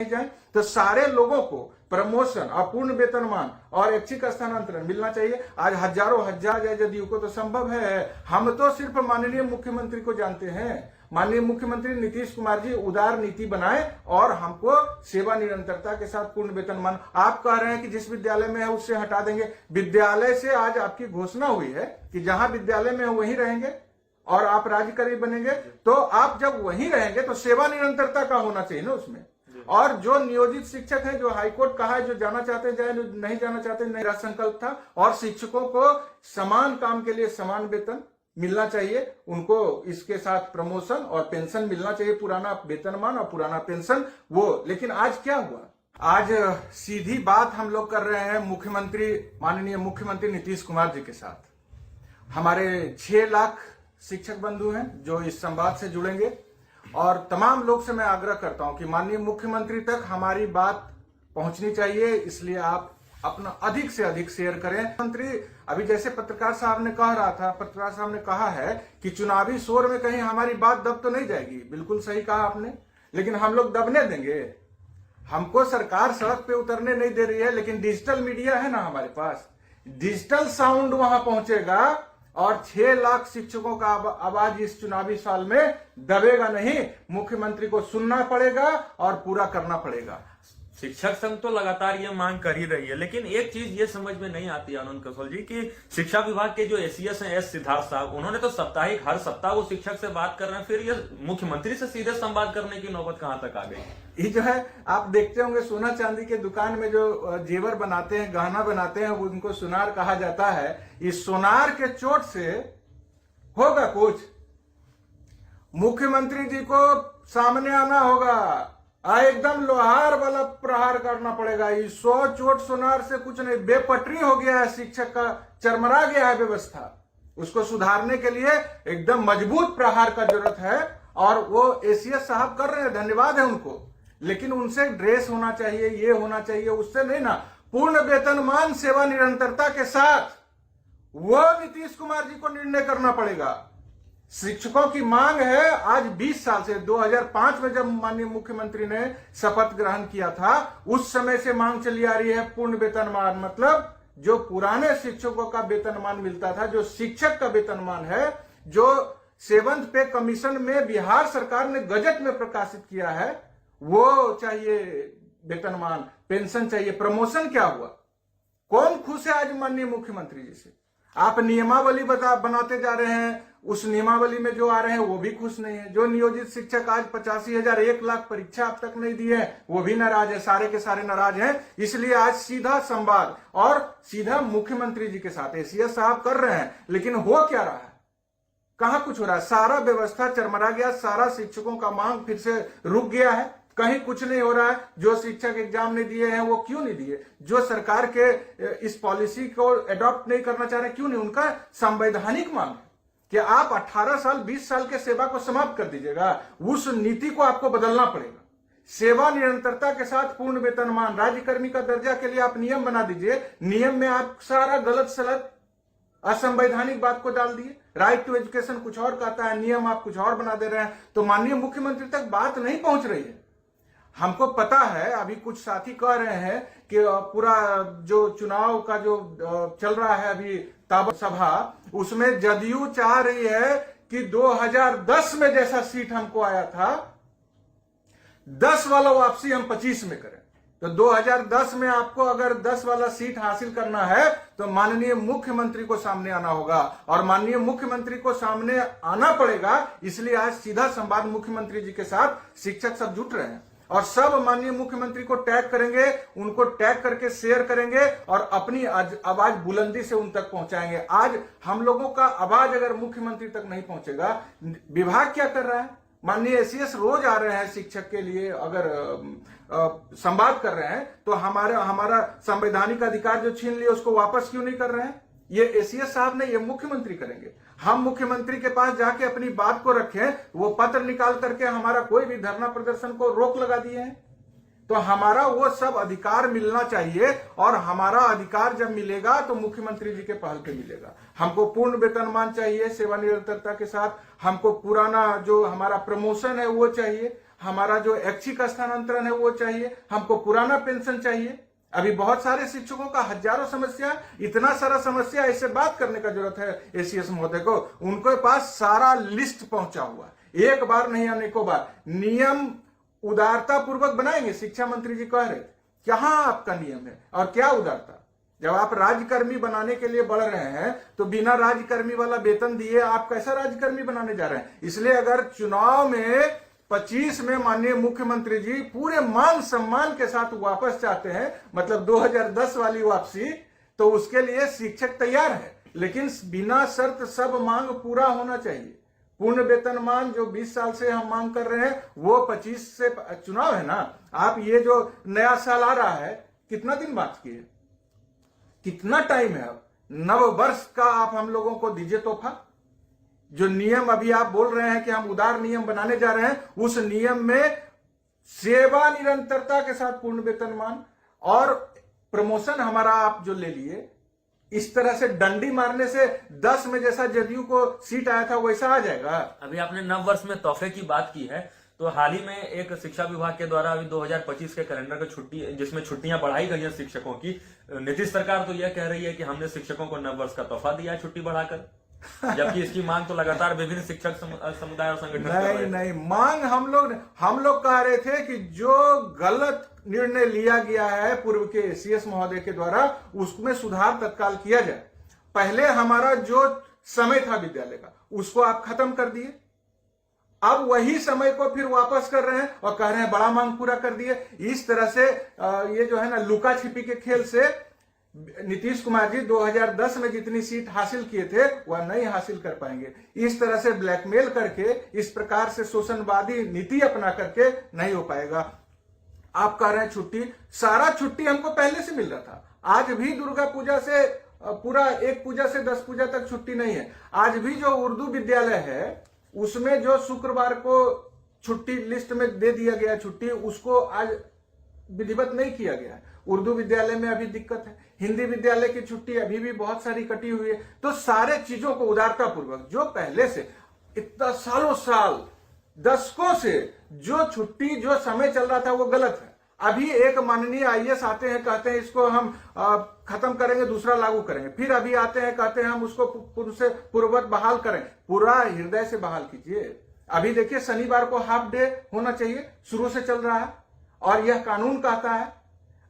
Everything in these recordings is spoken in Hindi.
जाए तो सारे लोगों को प्रमोशन, अपूर्ण वेतनमान और ऐच्छिक स्थानांतरण मिलना चाहिए। आज हजारों हजार जदयू को तो संभव है। हम तो सिर्फ माननीय मुख्यमंत्री को जानते हैं। माननीय मुख्यमंत्री नीतीश कुमार जी उदार नीति बनाए और हमको सेवा निरंतरता के साथ पूर्ण वेतनमान। आप कह रहे हैं कि जिस विद्यालय में है उससे हटा देंगे। विद्यालय से आज आपकी घोषणा हुई है कि जहां विद्यालय में है वहीं रहेंगे और आप राज्यकर्मी बनेंगे। तो आप जब वहीं रहेंगे तो सेवा निरंतरता का होना चाहिए ना उसमें। और जो नियोजित शिक्षक है, जो हाईकोर्ट कहा है, जो जाना चाहते हैं जाए, जो नहीं जाना चाहते नहीं, मेरा संकल्प था। और शिक्षकों को समान काम के लिए समान वेतन मिलना चाहिए, उनको इसके साथ प्रमोशन और पेंशन मिलना चाहिए, पुराना वेतनमान और पुराना पेंशन वो। लेकिन आज क्या हुआ? आज सीधी बात हम लोग कर रहे हैं मुख्यमंत्री, माननीय मुख्यमंत्री नीतीश कुमार जी के साथ। हमारे 6 लाख शिक्षक बंधु हैं जो इस संवाद से जुड़ेंगे और तमाम लोग से मैं आग्रह करता हूं कि माननीय मुख्यमंत्री तक हमारी बात पहुंचनी चाहिए। इसलिए आप अपना अधिक से अधिक शेयर करें। मंत्री अभी जैसे पत्रकार साहब ने कह रहा था, पत्रकार साहब ने कहा है कि चुनावी शोर में कहीं हमारी बात दब तो नहीं जाएगी। बिल्कुल सही कहा आपने, लेकिन हम लोग दबने देंगे? हमको सरकार सड़क पे उतरने नहीं दे रही है, लेकिन डिजिटल मीडिया है ना हमारे पास, डिजिटल साउंड वहां पहुंचेगा और 6 लाख शिक्षकों का आवाज इस चुनावी साल में दबेगा नहीं। मुख्यमंत्री को सुनना पड़ेगा और पूरा करना पड़ेगा। शिक्षक संघ तो लगातार ये मांग कर ही रही है, लेकिन एक चीज ये समझ में नहीं आती आनंद कौशल जी की शिक्षा विभाग के जो एसीएस हैं एस सिद्धार्थ साहब, उन्होंने तो साप्ताहिक हर सप्ताह वो शिक्षक से बात कर रहे हैं, फिर ये मुख्यमंत्री से सीधे संवाद करने की नौबत कहां तक आ गई? ये जो है आप देखते होंगे सोना चांदी के दुकान में जो जेवर बनाते हैं, गहना बनाते हैं, उनको सोनार कहा जाता है। इस सोनार के चोट से होगा कुछ? मुख्यमंत्री जी को सामने आना होगा, एकदम लोहार वाला प्रहार करना पड़ेगा। ये 100 चोट सोनार से कुछ नहीं, बेपटरी हो गया है शिक्षक का, चरमरा गया है व्यवस्था। उसको सुधारने के लिए एकदम मजबूत प्रहार का जरूरत है और वो एसीएस साहब कर रहे हैं, धन्यवाद है उनको। लेकिन उनसे ड्रेस होना चाहिए, ये होना चाहिए, उससे नहीं ना। पूर्ण वेतनमान सेवा निरंतरता के साथ वो नीतीश कुमार जी को निर्णय करना पड़ेगा। शिक्षकों की मांग है आज 20 साल से, 2005 में जब माननीय मुख्यमंत्री ने शपथ ग्रहण किया था उस समय से मांग चली आ रही है पूर्ण वेतनमान। मतलब जो पुराने शिक्षकों का वेतनमान मिलता था, जो शिक्षक का वेतनमान है, जो 7th पे कमीशन में बिहार सरकार ने गजट में प्रकाशित किया है, वो चाहिए वेतनमान। पेंशन चाहिए। प्रमोशन क्या हुआ? कौन खुश है आज माननीय मुख्यमंत्री जी से? आप नियमावली बनाते जा रहे हैं, उस नियमावली में जो आ रहे हैं वो भी खुश नहीं है। जो नियोजित शिक्षक आज 85,000 1 लाख परीक्षा अब तक नहीं दी है वो भी नाराज है, सारे के सारे नाराज हैं। इसलिए आज सीधा संवाद और सीधा मुख्यमंत्री जी के साथ एसीएस साहब कर रहे हैं। लेकिन हो क्या रहा है? कहां कुछ हो रहा है? सारा व्यवस्था चरमरा गया, सारा शिक्षकों का मांग फिर से रुक गया है, कहीं कुछ नहीं हो रहा है। जो शिक्षक एग्जाम नहीं दिए हैं वो क्यों नहीं दिए? जो सरकार के इस पॉलिसी को एडॉप्ट नहीं करना चाह रहे क्यों नहीं? उनका संवैधानिक मांग है कि आप 18 साल 20 साल के सेवा को समाप्त कर दीजिएगा। उस नीति को आपको बदलना पड़ेगा। सेवा निरंतरता के साथ पूर्ण वेतनमान, राज्यकर्मी का दर्जा के लिए आप नियम बना दीजिए। नियम में आप सारा गलत सलत असंवैधानिक बात को डाल दिए। राइट टू एजुकेशन कुछ और कहता है, नियम आप कुछ और बना दे रहे हैं। तो माननीय मुख्यमंत्री तक बात नहीं पहुंच रही है। हमको पता है, अभी कुछ साथी कह रहे हैं कि पूरा जो चुनाव का जो चल रहा है अभी ताबड़ सभा, उसमें जदयू चाह रही है कि 2010 में जैसा सीट हमको आया था 10 वाला वापसी हम 25 में करें। तो 2010 में आपको अगर 10 वाला सीट हासिल करना है तो माननीय मुख्यमंत्री को सामने आना होगा और माननीय मुख्यमंत्री को सामने आना पड़ेगा। इसलिए आज सीधा संवाद मुख्यमंत्री जी के साथ शिक्षक सब जुट रहे हैं और सब माननीय मुख्यमंत्री को टैग करेंगे, उनको टैग करके शेयर करेंगे और अपनी आवाज बुलंदी से उन तक पहुंचाएंगे। आज हम लोगों का आवाज अगर मुख्यमंत्री तक नहीं पहुंचेगा, विभाग क्या कर रहा है? माननीय एसीएस रोज आ रहे हैं शिक्षक के लिए, अगर संवाद कर रहे हैं तो हमारा संवैधानिक अधिकार जो छीन लिया उसको वापस क्यों नहीं कर रहे हैं? ये एसीएस साहब ने, ये मुख्यमंत्री करेंगे। हम मुख्यमंत्री के पास जाके अपनी बात को रखें, वो पत्र निकाल करके हमारा कोई भी धरना प्रदर्शन को रोक लगा दिए हैं। तो हमारा वो सब अधिकार मिलना चाहिए और हमारा अधिकार जब मिलेगा तो मुख्यमंत्री जी के पहल पे मिलेगा। हमको पूर्ण वेतनमान चाहिए सेवा निरंतरता के साथ, हमको पुराना जो हमारा प्रमोशन है वो चाहिए, हमारा जो ऐच्छिक स्थानांतरण है वो चाहिए, हमको पुराना पेंशन चाहिए। अभी बहुत सारे शिक्षकों का हजारों समस्या, इतना सारा समस्या, इससे बात करने का जरूरत है एसीएस महोदय को। उनके पास सारा लिस्ट पहुंचा हुआ, एक बार नहीं अनेकों बार। नियम उदारता पूर्वक बनाएंगे, शिक्षा मंत्री जी कह रहे थे, कहां आपका नियम है और क्या उदारता? जब आप राज्यकर्मी बनाने के लिए बढ़ रहे हैं तो बिना राज्यकर्मी वाला वेतन दिए आप कैसा राज्यकर्मी बनाने जा रहे हैं? इसलिए अगर चुनाव में 25 में माननीय मुख्यमंत्री जी पूरे मान सम्मान के साथ वापस चाहते हैं, मतलब 2010 वाली वापसी, तो उसके लिए शिक्षक तैयार है, लेकिन बिना शर्त सब मांग पूरा होना चाहिए। पूर्ण वेतनमान जो 20 साल से हम मांग कर रहे हैं वो 25 से चुनाव है ना। आप ये जो नया साल आ रहा है, कितना दिन बात किए, कितना टाइम है? अब नव वर्ष का आप हम लोगों को दीजिए तोहफा। जो नियम अभी आप बोल रहे हैं कि हम उदार नियम बनाने जा रहे हैं, उस नियम में सेवा निरंतरता के साथ पूर्ण वेतनमान और प्रमोशन हमारा आप जो ले लिए, इस तरह से डंडी मारने से 10 में जैसा जदयू को सीट आया था वैसा आ जाएगा। अभी आपने नव वर्ष में तोहफे की बात की है, तो हाल ही में एक शिक्षा विभाग के द्वारा अभी 2025 के कैलेंडर की छुट्टी, जिसमें छुट्टियां बढ़ाई गई हैं शिक्षकों की, नीतीश सरकार तो यह कह रही है कि हमने शिक्षकों को नव वर्ष का तोहफा दिया है छुट्टी बढ़ाकर, जबकि इसकी मांग तो लगातार विभिन्न शिक्षक समुदाय और संगठन कर रहे हैं। नहीं, मांग हम लोग कह रहे थे कि जो गलत निर्णय लिया गया है पूर्व के एसीएस महोदय के द्वारा, उसमें सुधार तत्काल किया जाए। पहले हमारा जो समय था विद्यालय का, उसको आप खत्म कर दिए, अब वही समय को फिर वापस कर रहे हैं और कह रहे हैं बड़ा मांग पूरा कर दिए। इस तरह से ये जो है ना लुका छिपी के खेल से नीतीश कुमार जी 2010 में जितनी सीट हासिल किए थे वह नहीं हासिल कर पाएंगे। इस तरह से ब्लैकमेल करके, इस प्रकार से शोषणवादी नीति अपना करके नहीं हो पाएगा। आप कह रहे हैं छुट्टी, सारा छुट्टी हमको पहले से मिल रहा था। आज भी दुर्गा पूजा से पूरा एक पूजा से 10 पूजा तक छुट्टी नहीं है। आज भी जो उर्दू विद्यालय है उसमें जो शुक्रवार को छुट्टी लिस्ट में दे दिया गया छुट्टी, उसको आज विधिवत नहीं किया गया है। उर्दू विद्यालय में अभी दिक्कत है, हिंदी विद्यालय की छुट्टी अभी भी बहुत सारी कटी हुई है। तो सारे चीजों को उदारता पूर्वक, जो पहले से इतना सालों साल दशकों से जो छुट्टी जो समय चल रहा था वो गलत है। अभी एक माननीय आईएएस आते हैं, कहते हैं इसको हम खत्म करेंगे, दूसरा लागू करेंगे, फिर अभी आते हैं कहते हैं हम उसको पूर्ववत बहाल करें। पूरा हृदय से बहाल कीजिए। अभी देखिए शनिवार को हाफ डे होना चाहिए, शुरू से चल रहा है और यह कानून कहता है,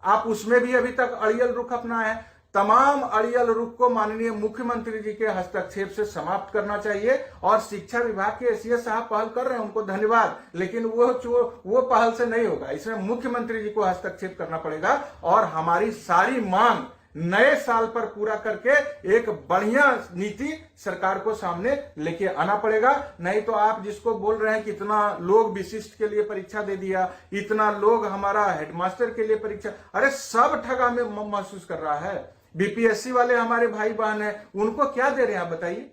आप उसमें भी अभी तक अड़ियल रुख अपना है। तमाम अड़ियल रुख को माननीय मुख्यमंत्री जी के हस्तक्षेप से समाप्त करना चाहिए और शिक्षा विभाग के एसीएस साहब पहल कर रहे हैं, उनको धन्यवाद, लेकिन वो पहल से नहीं होगा। इसमें मुख्यमंत्री जी को हस्तक्षेप करना पड़ेगा और हमारी सारी मांग नए साल पर पूरा करके एक बढ़िया नीति सरकार को सामने लेके आना पड़ेगा। नहीं तो आप जिसको बोल रहे हैं कि इतना लोग विशिष्ट के लिए परीक्षा दे दिया, इतना लोग हमारा हेडमास्टर के लिए परीक्षा, अरे सब ठगा में महसूस कर रहा है। बीपीएससी वाले हमारे भाई बहन हैं, उनको क्या दे रहे हैं आप बताइए?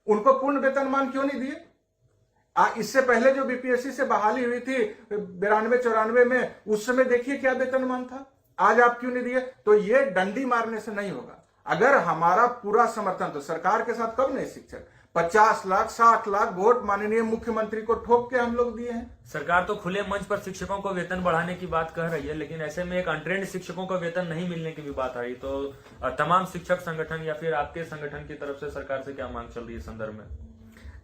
उनको पूर्ण वेतनमान क्यों नहीं दिए? इससे पहले जो बीपीएससी से बहाली हुई थी 92-94 में, उस समय देखिए क्या वेतनमान था, आज आप क्यों नहीं दिए? तो ये डंडी मारने से नहीं होगा। अगर हमारा पूरा समर्थन, तो सरकार के साथ कब नहीं शिक्षक 50 लाख 60 लाख वोट माननीय मुख्यमंत्री को ठोक के हम लोग दिए हैं। सरकार तो खुले मंच पर शिक्षकों को वेतन बढ़ाने की बात कह रही है, लेकिन ऐसे में एक अनट्रेंड शिक्षकों को वेतन नहीं मिलने की भी बात आ रही। तो तमाम शिक्षक संगठन या फिर आपके संगठन की तरफ से सरकार से क्या मांग चल रही है इस संदर्भ में?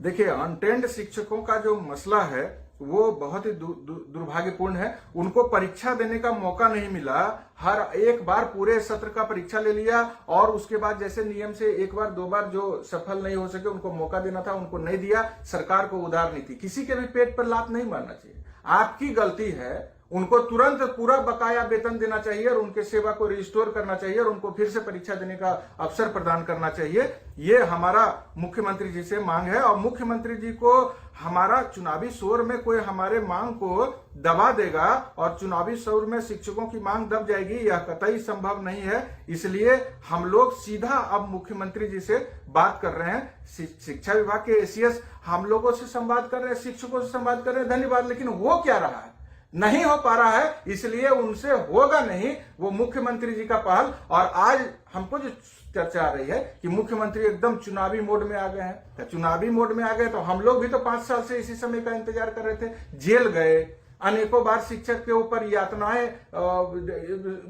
देखिए, अनट्रेंड शिक्षकों का जो मसला है वो बहुत ही दुर्भाग्यपूर्ण है। उनको परीक्षा देने का मौका नहीं मिला। हर एक बार पूरे सत्र का परीक्षा ले लिया और उसके बाद जैसे नियम से एक बार दो बार जो सफल नहीं हो सके उनको मौका देना था, उनको नहीं दिया। सरकार को उदार नीति, किसी के भी पेट पर लात नहीं मारना चाहिए। आपकी गलती है, उनको तुरंत पूरा बकाया वेतन देना चाहिए और उनके सेवा को रिस्टोर करना चाहिए और उनको फिर से परीक्षा देने का अवसर प्रदान करना चाहिए। ये हमारा मुख्यमंत्री जी से मांग है और मुख्यमंत्री जी को हमारा चुनावी शोर में कोई हमारे मांग को दबा देगा और चुनावी शोर में शिक्षकों की मांग दब जाएगी, यह कतई संभव नहीं है। इसलिए हम लोग सीधा अब मुख्यमंत्री जी से बात कर रहे हैं। शिक्षा विभाग के एसीएस हम लोगों से संवाद कर रहे हैं, शिक्षकों से संवाद कर रहे हैं, धन्यवाद। लेकिन वो क्या रहा है? नहीं हो पा रहा है, इसलिए उनसे होगा नहीं। वो मुख्यमंत्री जी का पहल, और आज हमको जो चर्चा आ रही है कि मुख्यमंत्री एकदम चुनावी मोड में आ गए हैं, तो चुनावी मोड में आ गए तो हम लोग भी तो 5 साल से इसी समय का इंतजार कर रहे थे, जेल गए, अनेकों बार शिक्षक के ऊपर यातनाएं,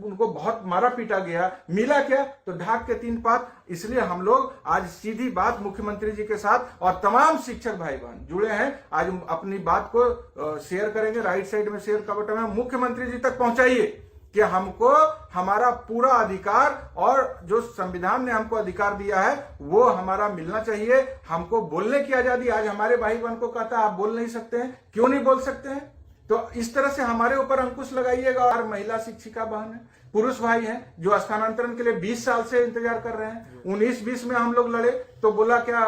उनको बहुत मारा पीटा गया, मिला क्या? तो ढाक के 3 पात। इसलिए हम लोग आज सीधी बात मुख्यमंत्री जी के साथ और तमाम शिक्षक भाई बहन जुड़े हैं, आज अपनी बात को शेयर करेंगे। राइट साइड में शेयर का बटन है, मुख्यमंत्री जी तक पहुंचाइए कि हमको हमारा पूरा अधिकार और जो संविधान ने हमको अधिकार दिया है वो हमारा मिलना चाहिए। हमको बोलने की आजादी, आज हमारे भाई बहन को कहता है आप बोल नहीं सकते हैं, क्यों नहीं बोल सकते हैं? तो इस तरह से हमारे ऊपर अंकुश लगाइएगा। और महिला शिक्षिका बहन है, पुरुष भाई हैं जो स्थानांतरण के लिए 20 साल से इंतजार कर रहे हैं। 19-20 में हम लोग लड़े तो बोला क्या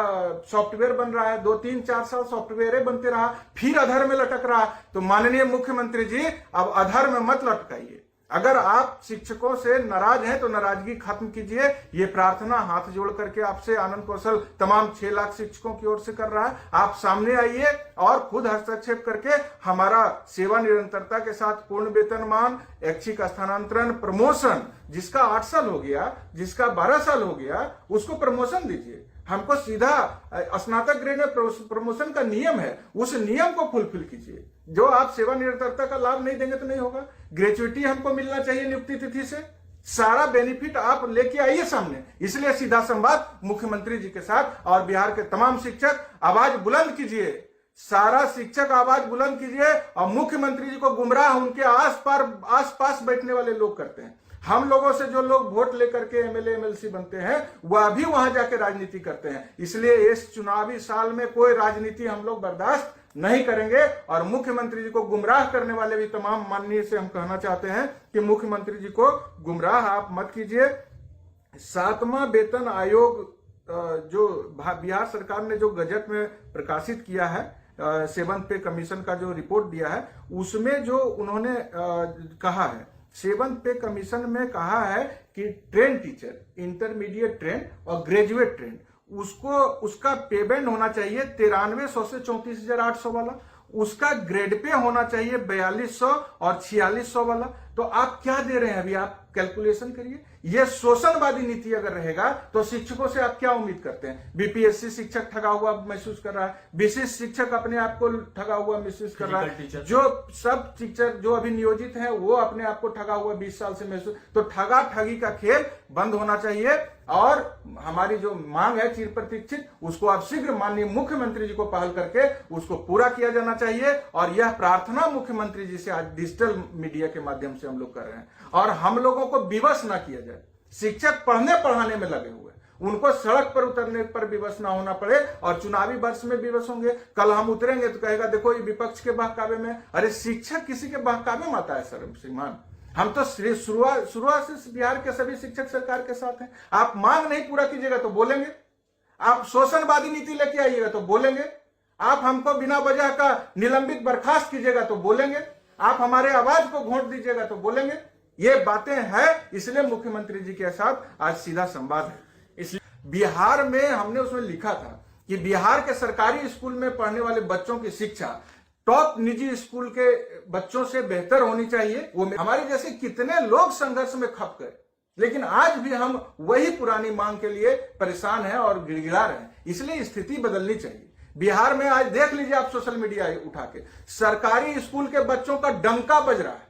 सॉफ्टवेयर बन रहा है, 2-3-4 साल सॉफ्टवेयर बनते रहा, फिर अधर में लटक रहा। तो माननीय मुख्यमंत्री जी अब अधर में मत लटकाइए। अगर आप शिक्षकों से नाराज हैं तो नाराजगी खत्म कीजिए। ये प्रार्थना हाथ जोड़ करके आपसे आनंद कौशल तमाम 6 लाख शिक्षकों की ओर से कर रहा है। आप सामने आइए और खुद हस्तक्षेप करके हमारा सेवा निरंतरता के साथ पूर्ण वेतनमान, ऐच्छिक स्थानांतरण, प्रमोशन, जिसका 8 साल हो गया, जिसका 12 साल हो गया, उसको प्रमोशन दीजिए। हमको सीधा स्नातक ग्रेड में प्रमोशन का नियम है, उस नियम को फुलफिल कीजिए। जो आप सेवा निरंतरता का लाभ नहीं देंगे तो नहीं होगा। ग्रेचुइटी हमको मिलना चाहिए नियुक्ति तिथि से, सारा बेनिफिट आप लेके आइए सामने। इसलिए सीधा संवाद मुख्यमंत्री जी के साथ, और बिहार के तमाम शिक्षक आवाज बुलंद कीजिए, सारा शिक्षक आवाज बुलंद कीजिए। और मुख्यमंत्री जी को गुमराह उनके आस पास बैठने वाले लोग करते हैं। हम लोगों से जो लोग वोट लेकर के एमएलए एमएलसी बनते हैं वह भी वहां जाके राजनीति करते हैं। इसलिए इस चुनावी साल में कोई राजनीति हम लोग बर्दाश्त नहीं करेंगे। और मुख्यमंत्री जी को गुमराह करने वाले भी तमाम माननीय से हम कहना चाहते हैं कि मुख्यमंत्री जी को गुमराह आप मत कीजिए। 7वां वेतन आयोग जो बिहार सरकार ने जो गजट में प्रकाशित किया है, 7th पे कमीशन का जो रिपोर्ट दिया है, उसमें जो उन्होंने कहा है, 7th पे कमीशन में कहा है कि ट्रेन टीचर, इंटरमीडिएट ट्रेन और ग्रेजुएट ट्रेन, उसका पेमेंट होना चाहिए 9300 से 34,800 वाला, उसका ग्रेड पे होना चाहिए 4200 और 4600 वाला। तो आप क्या दे रहे हैं? अभी आप कैलकुलेशन करिए। यह शोषणवादी नीति अगर रहेगा तो शिक्षकों से आप क्या उम्मीद करते हैं? बीपीएससी शिक्षक ठगा हुआ महसूस कर रहा है, विशिष्ट शिक्षक अपने आप को ठगा हुआ महसूस कर रहा है, जो सब शिक्षक जो अभी नियोजित हैं वो अपने आप को ठगा हुआ 20 साल से महसूस। तो ठगा ठगी का खेल बंद होना चाहिए। और हमारी जो मांग है चिर प्रतीक्षित, उसको आप शीघ्र माननीय मुख्यमंत्री जी को पहल करके उसको पूरा किया जाना चाहिए। और यह प्रार्थना मुख्यमंत्री जी से आज डिजिटल मीडिया के माध्यम से हम लोग कर रहे हैं। और हम लोगों को विवश ना किया जाए। शिक्षक पढ़ने पढ़ाने में लगे हुए, उनको सड़क पर उतरने पर विवश ना होना पड़े। और चुनावी वर्ष में विवश होंगे, कल हम उतरेंगे तो कहेगा देखो ये विपक्ष के बहकावे में। अरे शिक्षक किसी के बहकावे में आता है सर श्रीमान? हम तो शुरुआत से बिहार के सभी शिक्षक सरकार के साथ हैं। आप मांग नहीं पूरा कीजिएगा तो बोलेंगे, आप शोषणवादी नीति लेके आइएगा तो बोलेंगे, आप हमको बिना वजह का निलंबित बर्खास्त कीजिएगा तो बोलेंगे, आप हमारे आवाज को घोंट दीजिएगा तो बोलेंगे। ये बातें हैं, इसलिए मुख्यमंत्री जी के साथ आज सीधा संवाद है। इसलिए बिहार में हमने उसमें लिखा था कि बिहार के सरकारी स्कूल में पढ़ने वाले बच्चों की शिक्षा टॉप निजी स्कूल के बच्चों से बेहतर होनी चाहिए। वो हमारे जैसे कितने लोग संघर्ष में खप गए, लेकिन आज भी हम वही पुरानी मांग के लिए परेशान हैं और गिड़गिड़ा रहे हैं। इसलिए स्थिति बदलनी चाहिए। बिहार में आज देख लीजिए आप सोशल मीडिया उठा के, सरकारी स्कूल के बच्चों का डंका बज रहा है।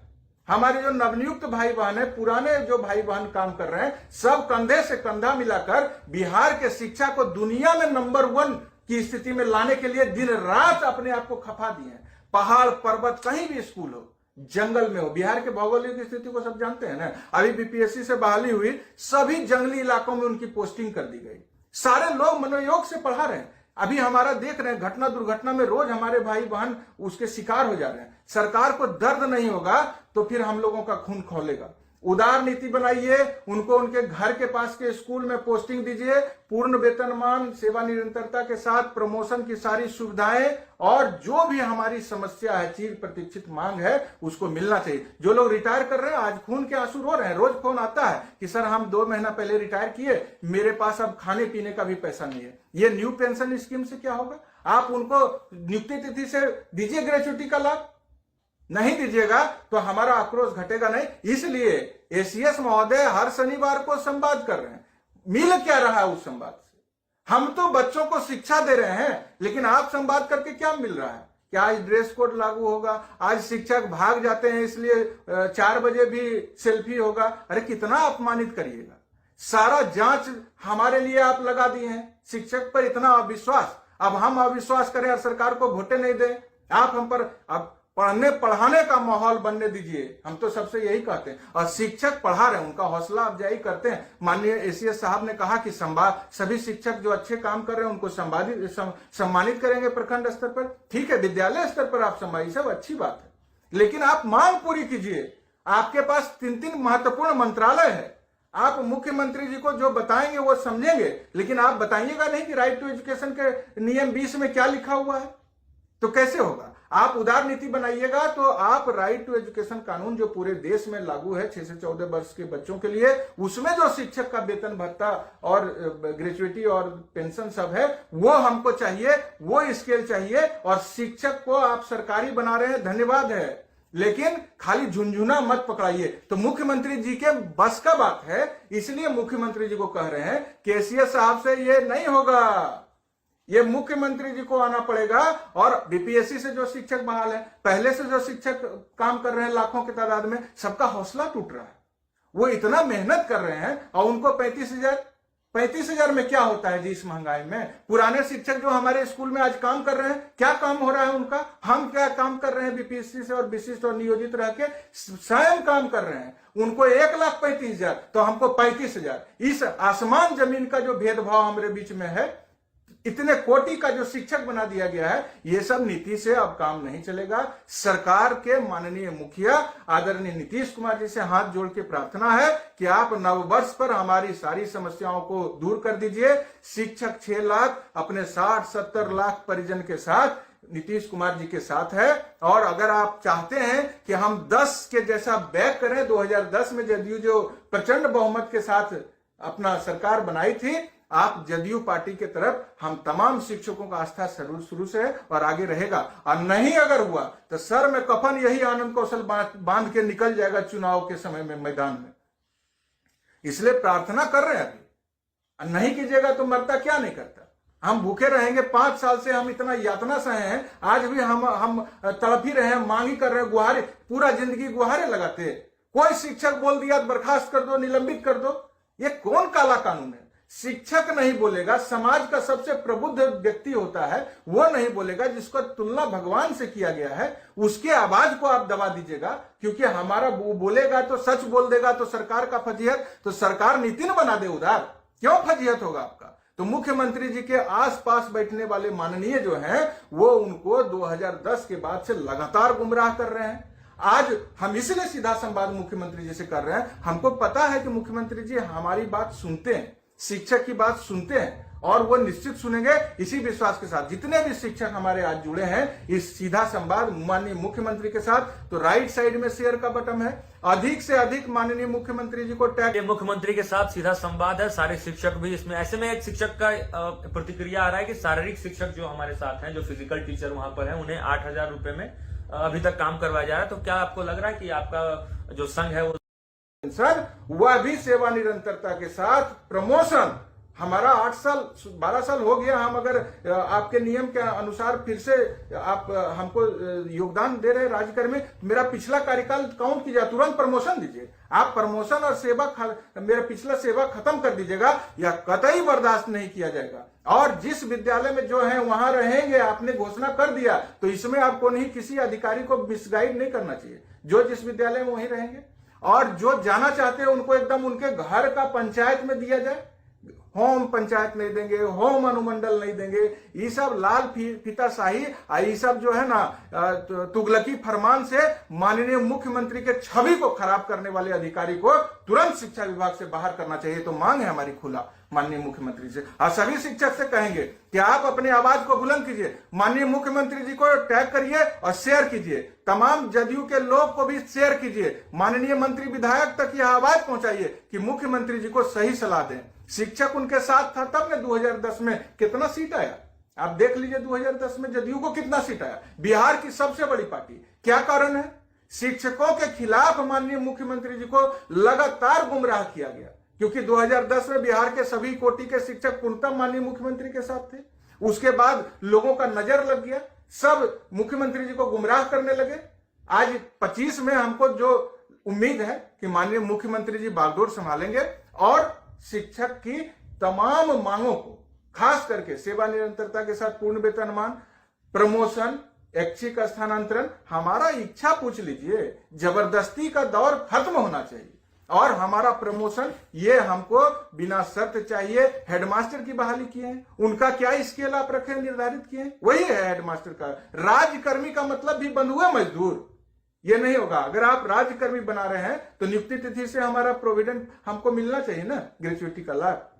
हमारे जो नवनियुक्त भाई बहन है, पुराने जो भाई बहन काम कर रहे हैं, सब कंधे से कंधा मिलाकर बिहार के शिक्षा को दुनिया में नंबर 1 की स्थिति में लाने के लिए दिन रात अपने आप को खपा दिए हैं। पहाड़ पर्वत कहीं भी स्कूल हो, जंगल में हो, बिहार के भौगोलिक स्थिति को सब जानते हैं ना। अभी बीपीएससी से बहाली हुई, सभी जंगली इलाकों में उनकी पोस्टिंग कर दी गई। सारे लोग मनोयोग से पढ़ा रहे हैं। अभी हमारा देख रहे हैं घटना दुर्घटना में रोज हमारे भाई बहन उसके शिकार हो जा रहे हैं। सरकार को दर्द नहीं होगा तो फिर हम लोगों का खून खौलेगा। उदार नीति बनाइए, उनको उनके घर के पास के स्कूल में पोस्टिंग दीजिए, पूर्ण वेतनमान, सेवा निरंतरता के साथ प्रमोशन की सारी सुविधाएं, और जो भी हमारी समस्या है, चिर प्रतीक्षित मांग है, उसको मिलना चाहिए। जो लोग रिटायर कर रहे हैं आज खून के आंसू रो रहे हैं। रोज फोन आता है कि सर हम 2 महीना पहले रिटायर किए, मेरे पास अब खाने पीने का भी पैसा नहीं है। ये न्यू पेंशन स्कीम से क्या होगा? आप उनको नियुक्ति तिथि से दीजिए ग्रेचुइटी का लाभ। नहीं दीजिएगा तो हमारा आक्रोश घटेगा नहीं। इसलिए एसीएस महोदय हर शनिवार को संवाद कर रहे हैं। मिल क्या रहा है उस संवाद से? हम तो बच्चों को शिक्षा दे रहे हैं, लेकिन आप संवाद करके क्या मिल रहा है? क्या आज ड्रेस कोड लागू होगा? आज शिक्षक भाग जाते हैं इसलिए 4 बजे भी सेल्फी होगा? अरे कितना अपमानित करिएगा। सारा जांच हमारे लिए आप लगा दिए हैं, शिक्षक पर इतना अविश्वास। अब हम अविश्वास करें और सरकार को वोटें नहीं दें? आप हम पर अब पढ़ाने का माहौल बनने दीजिए। हम तो सबसे यही कहते हैं। और शिक्षक पढ़ा रहे हैं, उनका हौसला अफजाई करते हैं। माननीय एसीएस साहब ने कहा कि सभी शिक्षक जो अच्छे काम कर रहे हैं उनको सम्मानित करेंगे प्रखंड स्तर पर। ठीक है, विद्यालय स्तर पर आप सम्मानित, सब अच्छी बात है, लेकिन आप मांग पूरी कीजिए। आपके पास 3 महत्वपूर्ण मंत्रालय है। आप मुख्यमंत्री जी को जो बताएंगे वो समझेंगे, लेकिन आप बताइएगा नहीं कि राइट टू एजुकेशन के नियम 20 में क्या लिखा हुआ है। तो कैसे होगा? आप उदार नीति बनाइएगा तो आप राइट टू एजुकेशन कानून जो पूरे देश में लागू है 6 से 14 वर्ष के बच्चों के लिए, उसमें जो शिक्षक का वेतन भत्ता और ग्रेजुएटी और पेंशन सब है वो हमको चाहिए, वो स्केल चाहिए। और शिक्षक को आप सरकारी बना रहे हैं, धन्यवाद है, लेकिन खाली झुंझुना मत पकड़ाइए। तो मुख्यमंत्री जी के बस का बात है, इसलिए मुख्यमंत्री जी को कह रहे हैं कि एसीएस साहब से ये नहीं होगा, ये मुख्यमंत्री जी को आना पड़ेगा। और बीपीएससी से जो शिक्षक बहाल है, पहले से जो शिक्षक काम कर रहे हैं लाखों की तादाद में, सबका हौसला टूट रहा है। वो इतना मेहनत कर रहे हैं और उनको 35,000 में क्या होता है जी इस महंगाई में? पुराने शिक्षक जो हमारे स्कूल में आज काम कर रहे हैं, क्या काम हो रहा है उनका? हम क्या काम कर रहे हैं बीपीएससी से और विशिष्ट और नियोजित रह के स्वयं काम कर रहे हैं। उनको 1,35,000 तो हमको 35,000। इस आसमान जमीन का जो भेदभाव हमारे बीच में है, इतने कोटि का जो शिक्षक बना दिया गया है, ये सब नीति से अब काम नहीं चलेगा। सरकार के माननीय मुखिया आदरणीय नीतीश कुमार जी से हाथ जोड़ के प्रार्थना है कि आप नववर्ष पर हमारी सारी समस्याओं को दूर कर दीजिए। शिक्षक 6 लाख अपने 60-70 लाख परिजन के साथ नीतीश कुमार जी के साथ है। और अगर आप चाहते हैं कि हम 10 के जैसा बैक करें, 2010 में जदयू जो प्रचंड बहुमत के साथ अपना सरकार बनाई थी, आप जदयू पार्टी के तरफ हम तमाम शिक्षकों का आस्था शुरू से है और आगे रहेगा। और नहीं अगर हुआ तो सर में कफन यही आनंद कौशल बांध के निकल जाएगा चुनाव के समय में मैदान में। इसलिए प्रार्थना कर रहे हैं, अभी नहीं कीजिएगा तो मरता क्या नहीं करता। हम भूखे रहेंगे, 5 साल से हम इतना यातना सहे हैं, आज भी हम तड़प ही रहे हैं, मांग ही कर रहे हैं, गुहारे, पूरा जिंदगी गुहारे लगाते। कोई शिक्षक बोल दिया बर्खास्त कर दो, निलंबित कर दो, ये कौन काला कानून है? शिक्षक नहीं बोलेगा, समाज का सबसे प्रबुद्ध व्यक्ति होता है, वो नहीं बोलेगा, जिसको तुलना भगवान से किया गया है, उसके आवाज को आप दबा दीजिएगा। क्योंकि हमारा वो बोलेगा तो सच बोल देगा तो सरकार का फजीहत, तो सरकार नीति न बना दे उधार, क्यों फजीहत होगा आपका? तो मुख्यमंत्री जी के आसपास बैठने वाले माननीय जो हैं, वो उनको 2010 के बाद से लगातार गुमराह कर रहे हैं। आज हम इसलिए सीधा संवाद मुख्यमंत्री जी से कर रहे हैं, हमको पता है कि मुख्यमंत्री जी हमारी बात सुनते हैं, शिक्षक की बात सुनते हैं, और वो निश्चित सुनेंगे। इसी विश्वास के साथ जितने भी शिक्षक हमारे आज जुड़े हैं इस सीधा संवाद माननीय मुख्यमंत्री के साथ, तो राइट साइड में शेयर का बटन है, अधिक से अधिक माननीय मुख्यमंत्री जी को टैग। मुख्यमंत्री के साथ सीधा संवाद है, सारे शिक्षक भी इसमें। ऐसे में एक शिक्षक का प्रतिक्रिया आ रहा है कि शारीरिक शिक्षक जो हमारे साथ हैं, जो फिजिकल टीचर वहां पर है, उन्हें 8,000 रुपए में अभी तक काम करवाया जा रहा है। तो क्या आपको लग रहा है कि आपका जो संघ है वो सर, वह भी सेवा निरंतरता के साथ प्रमोशन, हमारा 12 साल हो गया, हम अगर आपके नियम के अनुसार फिर से आप हमको योगदान दे रहे राज्यकर में, मेरा पिछला कार्यकाल काउंट कीजिए, तुरंत प्रमोशन दीजिए। आप प्रमोशन और सेवा मेरा पिछला सेवा खत्म कर दीजिएगा, या कतई बर्दाश्त नहीं किया जाएगा। और जिस विद्यालय में जो है वहां रहेंगे, आपने घोषणा कर दिया, तो इसमें आपको नहीं किसी अधिकारी को मिसगाइड नहीं करना चाहिए। जो जिस विद्यालय में वहीं रहेंगे, और जो जाना चाहते हैं उनको एकदम उनके घर का पंचायत में दिया जाए। होम पंचायत नहीं देंगे, होम अनुमंडल नहीं देंगे, ये सब लाल फीताशाही, ये सब जो है ना तुगलकी फरमान से माननीय मुख्यमंत्री के छवि को खराब करने वाले अधिकारी को तुरंत शिक्षा विभाग से बाहर करना चाहिए। तो मांग है हमारी खुला माननीय मुख्यमंत्री से, और सभी शिक्षक से कहेंगे कि आप अपनी आवाज को बुलंद कीजिए, माननीय मुख्यमंत्री जी को टैग करिए और शेयर कीजिए, तमाम जदयू के लोग को भी शेयर कीजिए, माननीय मंत्री विधायक तक यह आवाज पहुंचाइए कि मुख्यमंत्री जी को सही सलाह दें। शिक्षक उनके साथ था, तब ने 2010 में कितना सीट आया, आप देख लीजिए 2010 में जदयू को कितना सीट आया, बिहार की सबसे बड़ी पार्टी। क्या कारण है? शिक्षकों के खिलाफ माननीय मुख्यमंत्री जी को लगातार गुमराह किया गया, क्योंकि 2010 में बिहार के सभी कोटि के शिक्षक पूर्णतः माननीय मुख्यमंत्री के साथ थे। उसके बाद लोगों का नजर लग गया, सब मुख्यमंत्री जी को गुमराह करने लगे। आज 25 में हमको जो उम्मीद है कि माननीय मुख्यमंत्री जी बागडोर संभालेंगे और शिक्षक की तमाम मांगों को, खास करके सेवा निरंतरता के साथ पूर्ण वेतनमान, प्रमोशन, ऐच्छिक स्थानांतरण, हमारा इच्छा पूछ लीजिए, जबरदस्ती का दौर खत्म होना चाहिए और हमारा प्रमोशन ये हमको बिना शर्त चाहिए। हेडमास्टर की बहाली किए हैं, उनका क्या स्केल आप रखे निर्धारित किए हैं, वही है हेडमास्टर का। राज्यकर्मी का मतलब भी बंधुआ मजदूर, ये नहीं होगा। अगर आप राज्यकर्मी बना रहे हैं तो नियुक्ति तिथि से हमारा प्रोविडेंट हमको मिलना चाहिए ना, ग्रेच्युटी का लाभ,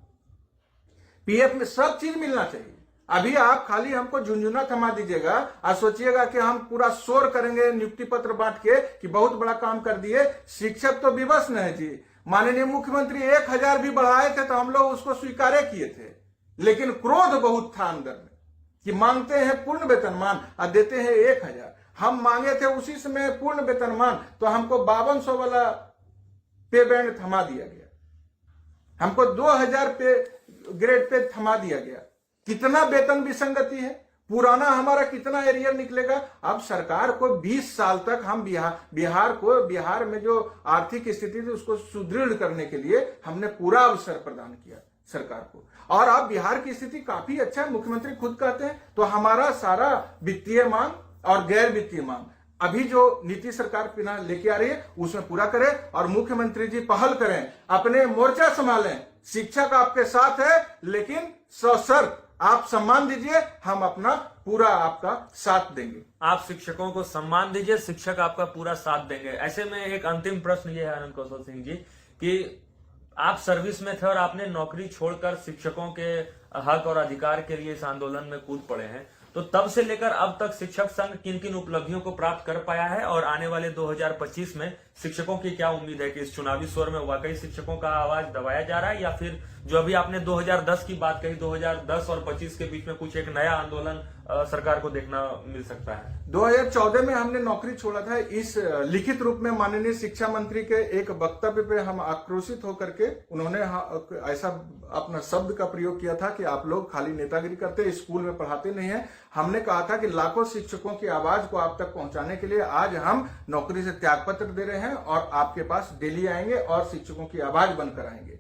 पीएफ में सब चीज मिलना चाहिए। अभी आप खाली हमको झुंझुना थमा दीजिएगा और सोचिएगा कि हम पूरा शोर करेंगे नियुक्ति पत्र बांट के कि बहुत बड़ा काम कर दिए। शिक्षक तो विवश न है जी। माननीय मुख्यमंत्री 1000 भी बढ़ाए थे तो हम लोग उसको स्वीकार किए थे, लेकिन क्रोध बहुत था अंदर में कि मांगते हैं पूर्ण वेतनमान और देते हैं 1000। हम मांगे थे उसी समय पूर्ण वेतनमान तो हमको 5200 वाला पे बैंड थमा दिया गया, हमको 2000 पे ग्रेड पे थमा दिया गया। कितना वेतन विसंगति है, पुराना हमारा कितना एरियर निकलेगा। अब सरकार को 20 साल तक हम बिहार में जो आर्थिक स्थिति थी उसको सुदृढ़ करने के लिए हमने पूरा अवसर प्रदान किया सरकार को, और अब बिहार की स्थिति काफी अच्छा है। मुख्यमंत्री खुद कहते हैं तो हमारा सारा वित्तीय मांग और गैर वित्तीय मांग अभी जो नीति सरकार लेके आ रही है उसमें पूरा करें और मुख्यमंत्री जी पहल करें, अपने मोर्चा संभालें। शिक्षक आपके साथ है, लेकिन सशर्त आप सम्मान दीजिए, हम अपना पूरा आपका साथ देंगे। आप शिक्षकों को सम्मान दीजिए, शिक्षक आपका पूरा साथ देंगे। ऐसे में एक अंतिम प्रश्न ये है आनंद कौशल सिंह जी कि आप सर्विस में थे और आपने नौकरी छोड़कर शिक्षकों के हक और अधिकार के लिए इस आंदोलन में कूद पड़े हैं, तो तब से लेकर अब तक शिक्षक संघ किन किन उपलब्धियों को प्राप्त कर पाया है और आने वाले 2025 में शिक्षकों की क्या उम्मीद है कि इस चुनावी स्वर में वाकई शिक्षकों का आवाज दबाया जा रहा है, या फिर जो अभी आपने 2010 की बात कही, 2010 और 25 के बीच में कुछ एक नया आंदोलन सरकार को देखना मिल सकता है? 2014 में हमने नौकरी छोड़ा था। इस लिखित रूप में माननीय शिक्षा मंत्री के एक वक्तव्य पे हम आक्रोशित होकर के उन्होंने ऐसा अपना शब्द का प्रयोग किया था कि आप लोग खाली नेतागिरी करते, स्कूल में पढ़ाते नहीं है। हमने कहा था कि लाखों शिक्षकों की आवाज को आप तक पहुंचाने के लिए आज हम नौकरी से त्यागपत्र दे रहे हैं और आपके पास डेली आएंगे और शिक्षकों की आवाज बनकर आएंगे।